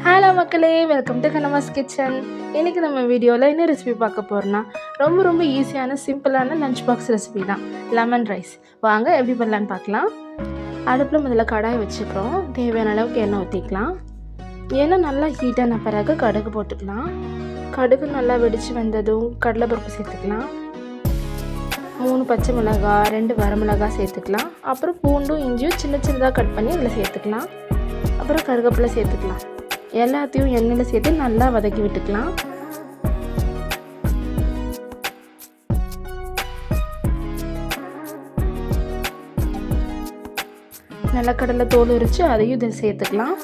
Hello மக்களே, welcome to கனமாஸ் kitchen. இன்றைக்கி நம்ம வீடியோவில் என்ன ரெசிபி பார்க்க போகிறோன்னா ரொம்ப ஈஸியான சிம்பிளான லஞ்ச் பாக்ஸ் ரெசிபி தான், லெமன் ரைஸ். வாங்க எப்படி பண்ணலான்னு பார்க்கலாம். அடுப்பில் முதல்ல கடாய் வச்சுக்கிறோம். தேவையான அளவுக்கு எண்ணெய் ஊற்றிக்கலாம். எண்ணெய் நல்லா ஹீட்டான பிறகு கடுகு போட்டுக்கலாம். கடுகு நல்லா வெடித்து வந்ததும் கடலைப்பருப்பு சேர்த்துக்கலாம். 3 பச்சை மிளகாய், 2 வரமிளகாய் சேர்த்துக்கலாம். அப்புறம் பூண்டும் இஞ்சியும் சின்னதாக கட் பண்ணி அதில் சேர்த்துக்கலாம். அப்புறம் கருவேப்பிலை சேர்த்துக்கலாம். எல்லாத்தையும் எண்ணெயில் சேர்த்து நல்லா வதக்கி விட்டுக்கலாம். நிலக்கடலை தோல் உரித்து அதையும் இதில் சேர்த்துக்கலாம்.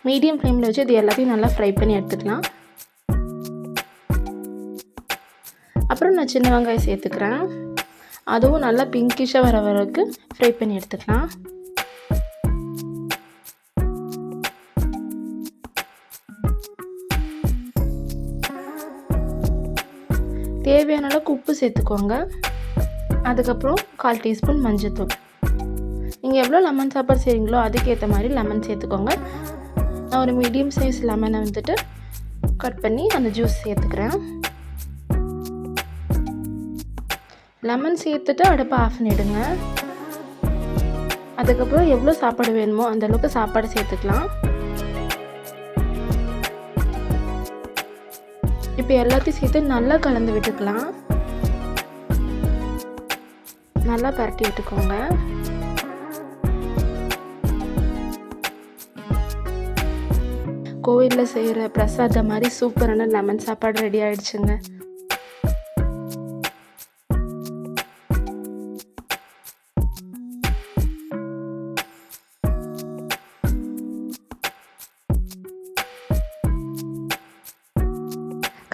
மீடியம் ஃப்ளேமில் வச்சு இது எல்லாத்தையும் நல்லா ஃப்ரை பண்ணி எடுத்துக்கலாம். அப்புறம் நான் சின்ன வெங்காயம் சேர்த்துக்கிறேன். அதுவும் நல்லா பிங்கிஷாக வர வரைக்கும் ஃப்ரை பண்ணி எடுத்துக்கலாம். தேவையான அளவுக்கு உப்பு சேர்த்துக்கோங்க. அதுக்கப்புறம் 1/4 டீஸ்பூன் மஞ்சள்தூள். நீங்கள் எவ்வளோ லெமன் சாப்பாடு செய்கிறீங்களோ அதுக்கேற்ற மாதிரி லெமன் சேர்த்துக்கோங்க. நான் ஒரு மீடியம் சைஸ் லெமனை கட் பண்ணி அந்த ஜூஸ் சேர்த்துக்கிறேன். லெமன் சேர்த்துட்டு அடுப்பை ஆஃப் பண்ணிவிடுங்க. அதுக்கப்புறம் எவ்வளோ சாப்பாடு வேணுமோ அந்தளவுக்கு சாப்பாடு சேர்த்துக்கலாம். இப்போ எல்லாத்தையும் சேர்த்து நல்லா கலந்து விட்டுக்கலாம். நல்லா பரட்டி விட்டுக்கோங்க. கோவிலில் செய்கிற பிரசாதம் மாதிரி சூப்பரான லெமன் சாப்பாடு ரெடி ஆகிடுச்சுங்க.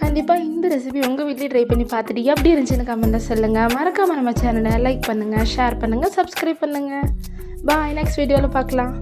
கண்டிப்பாக இந்த ரெசிபி உங்கள் வீட்லேயே ட்ரை பண்ணி பார்த்துட்டு எப்படி இருந்துச்சுன்னு கமெண்ட்டில் சொல்லுங்கள். மறக்காமல் நம்ம சேனலை லைக் பண்ணுங்கள், ஷேர் பண்ணுங்கள், சப்ஸ்கிரைப் பண்ணுங்கள். பாய், நெக்ஸ்ட் வீடியோவில் பார்க்கலாம்.